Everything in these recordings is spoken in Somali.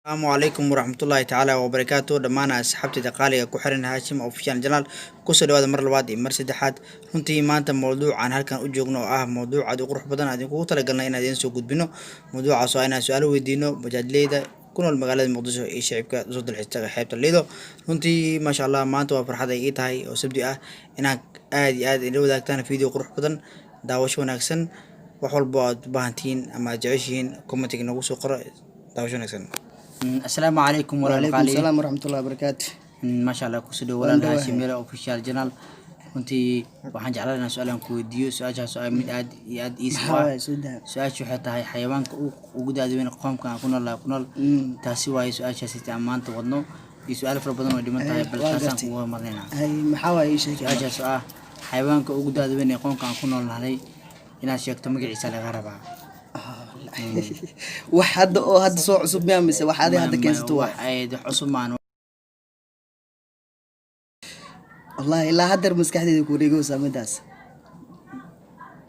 السلام عليكم ورحمة الله تعالى وبركاته دمانا أصحابتي دقالي كحرن هاشم أوفيشال جنال كسر هذا مرة الوادي مرسدحات runtii maanta mowduuc aan halkan u joogno oo ah mowduuc aad u qurux badan aad ugu talagalnay inaad idin soo gudbino mowduucaas oo inaan su'aalo weydiino bajaajleyda ku nool magaalada muqdisho iyo shacabka soo dalxiistaga xeebta lido runtii maasha allah maanta waa farxad ay ii tahay oo sabti ah inaad aad iyo aad ila wadaagtaan video qurux badan daawasho wanaagsan wax walba aad u baahantihiin ama aad jeceshihiin commentiga nagu soo qoro daawasho wanaagsan السلام عليكم ورحمة الله السلام ورحمة الله وبركاته. ما شاء الله كسر ولا هاشم يلا أوفيشال جنال كنتي waxaan jeclaan inaan su'aalan ku weydiiyo su'aashaas oo mid aad iyo aad ii su'aashu waxay tahay xayawaanka ugu daadweyn qoomka aan ku nool taasi waaye su'aashaasi aan maanta wadno iyo su'aalo fara badan oo dhiman tahay bal taasaan ku marnayna ay maxaa waaye su'aashaas ah xayawaanka ugu daadweyn qoomka aan ku noolnahay inaad sheegto magaciisa laga rabaa واحد أو هاد صوع عصب مياه مسا واحد هذا كنستو واحد عصب معنا والله لا هدر مسكحتي يكون يجوز سامداس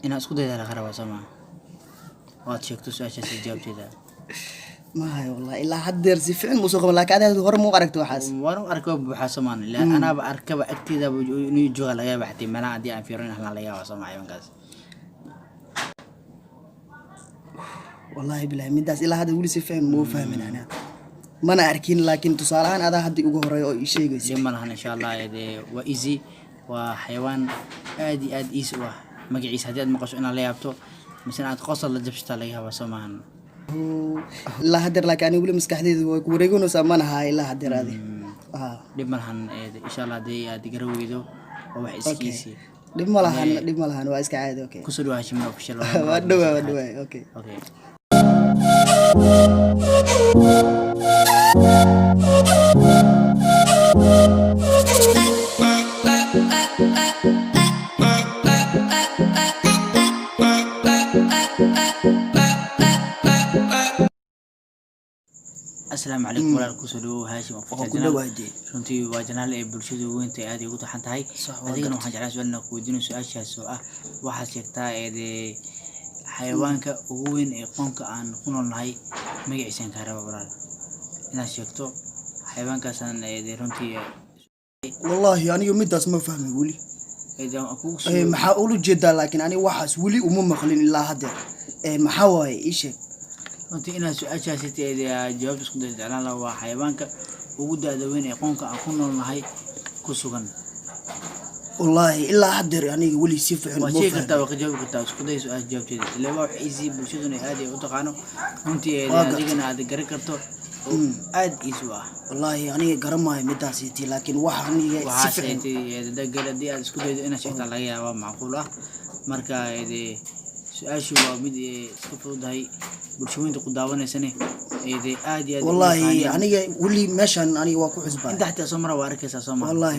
إن أسكت إذا خرب سما واتشيك تسوي شيء جاب كذا ما هي والله إلا هدر زفين مسوق ولا كذا غير مو قرقت وحاس وارو أركب بحاسمان لا أنا بأركب أكتيدا بيجوا على جاب حتى ما أنا عندي أنفيرون إحنا على جاب سما يوم كذا والله بالله من داس إلا هذا يقول سفهم مو فاهمين أنا ما أنا أركين لكن تصارعان هذا حد يقول رأي شيء لما لهنا إن شاء الله هذا وإيزي وحيوان آدي إيسوا مجلس هذا المقصود أنا ليابته مثلا أتقصر لجبشت عليها وسمعن لا هدر لك أنا يقول مسكحتي ويقولون سمعنا هاي لا هدر هذه لما لهنا إن شاء الله دي جرويدو وواحد كيسي لما لهنا واسك عادي أوكي كسر هاشم أوفيشال ودوا أوكي السلام عليكم ورحمة الله هاشم أوفيشال runtii waa janaal ee bulshada weynta aad ugu taxan tahay adigana waxaan jeclaan su'aalna ku weydiino su'aashaas oo ah waxaad sheegtaa xayawaanka ugu weyn ee qoonka aan ku noolnahay magaciisa ka raba walaal inaad sheegto xayawaankaasaan runtii والله أنا يوم مدرس ما فهمي ولي محاول جدا لكن أنا واحد ولي ومو مخلين إلا هذا محاول إيش runtii inaad su'aashaasi jawaabta isku day jeclaan lahaa waa xayawaanka ugu daadweyn ee qoonka aan ku noolnahay ku sugan والله إلا هدر يعني ولي سيف waa sheegi kartaa waa ka jawaabi kartaa isku day su'aasha jawaabteeda ilaa waa easy bulshaduna aad ay u taqaano runtii adigana aad garan karto aad isu ah والله يعني قرماي مداسيتي لكن واحد waxaasaytay dagaaladii aad isku daydo inaad sheegtaa laga yaabaa macquul ah marka su'aashu waa mid iska fududahay bulshooyinka ku daawaneysane aad iyo aad والله يعني ولي مشان أنا واقع حزبان انت حتى سمرة واركز سمرة والله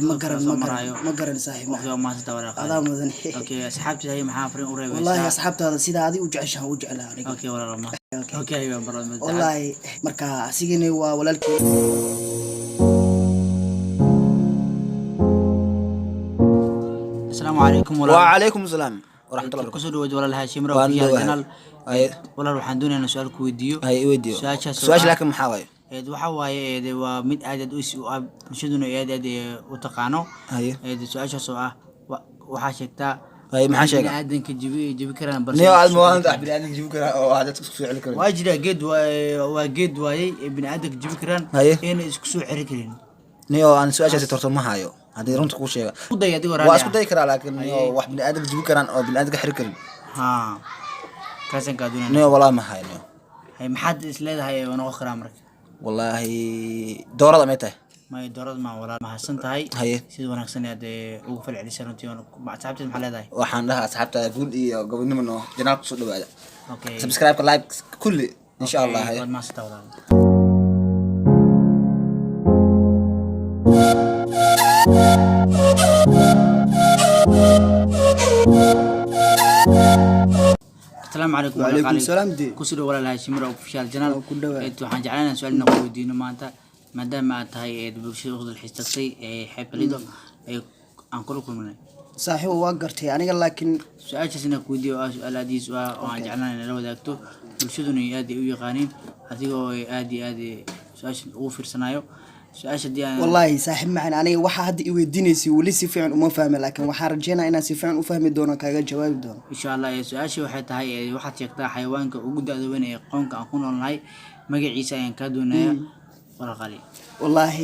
ما قرن صاحب ما تدور هذا مذني اوكي اصحابتي هي محافرين قريبه والله اصحابتي هذا سيده هذه وجعشها وجعلها اوكي والله ما اوكي ايوه برا والله marka asigina waa walaalkii السلام عليكم وعليكم السلام ورحمة الله وبركاته. كسر وجه ولا هاشم روح يا جنال ولا روح عندنا أنا سؤال كويديو ويديو سؤال لكن محاوي waxa waaye waa mid aad u bulshaduna aad u taqaano su'aashaas oo ah waxa sheegtaa maxaa sheegay aadanka jibi karaan balse niyo almuwaanada bini'aadanka jibi karaan oo aad isku soo celi karaan waa jira geed waaye bini'aadanka jibi karaan inay isku soo celi kareen niyo aan su'aashaasi torto ma hayo haddii runta ku sheega waa isku day karaa laakiin niyo wax bini'aadanka jibi karaan oo bini'aadanka xiri karin kaasan ka doonaa niyo walaa ma hayo maxaad is leedahay oo noqon karaa marka والله دورة ما يته ما يدورة ما ولا ما حسنت هاي سيد ونحسن يد وقفل على سنة تيون بعد سحبت المحل هذا وحنا لها سحبت أقول إيه قبل منه جناب صدق بعد أوكي سبسكرايب لايك كل إن شاء الله هاي ما استوى السلام عليكم وعليكم السلام دي كسر ولا هاشم أوفيشال جنال إنتوا حنجعلنا سؤال نقول دينه ما أنت ما دام ما تهاي برشة أخذ الحستقي حب ليدو أنقلكم منه صحيح وقرتي أنا لكن سؤال شيء نقول ديو سؤال هذه سؤال وحنجعلنا لو ذاكتو برشة دنيا هذه ويقانين هذه هو هذه su-aasha ugu fiirsanayo su-aasha dii aan والله صاحب معنا أنا واحد هاد يودينيسي ولي سيفعن وما فاهمه لكن waxaan rajeynaa inaan si fiican u fahmi doono kaaga jawaabi doono insha Allah su-aasha waxay tahay waxaad sheegtaa xayawaanka ugu da'da weyn ee qoonka aan ku noolnahay magaciisa ayaan ka doonayaa warqali والله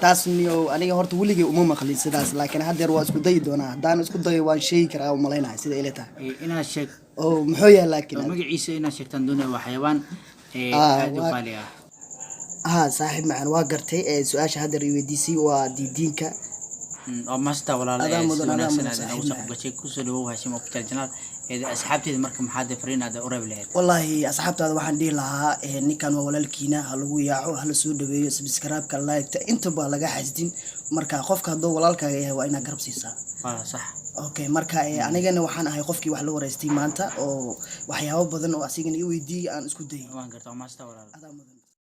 taasniyo aniga horta weligay uma maqlin sidaas laakiin hadeer waa isku day doonaa hadaan isku dayo waan sheegi karaa oo maleynahay sida ilaa tahay inaad sheeg oo muxuu yahay laakiin magaciisa inaad sheegtaan doonaya waa xayawaan aad u qaali ah صاحب معنا وقرتي سؤال هذا الريوديسي وديدينك oo maasta walaalahay wanaagsan aad ugu soo gashay ku soo dhawow Hashim oo Official Channel asxaabteeda marka maxaad fariinaad u reeb lahayd والله asxaabtaada waxaan dhihi lahaa ninkan waa walaalkiina ha lagu yaaco ha la soo dhaweeyo subscribe-ka like-ta inta ba laga xasdin marka qofka hadoo walaalkaaga yahay waa inaad garab siisaa sax okay marka anigana waxaan ahay qofkii wax la wareystay maanta oo waxyaabo badan oo asigana i weydiiyay aan isku dayay waan gartaa maasta walaalahay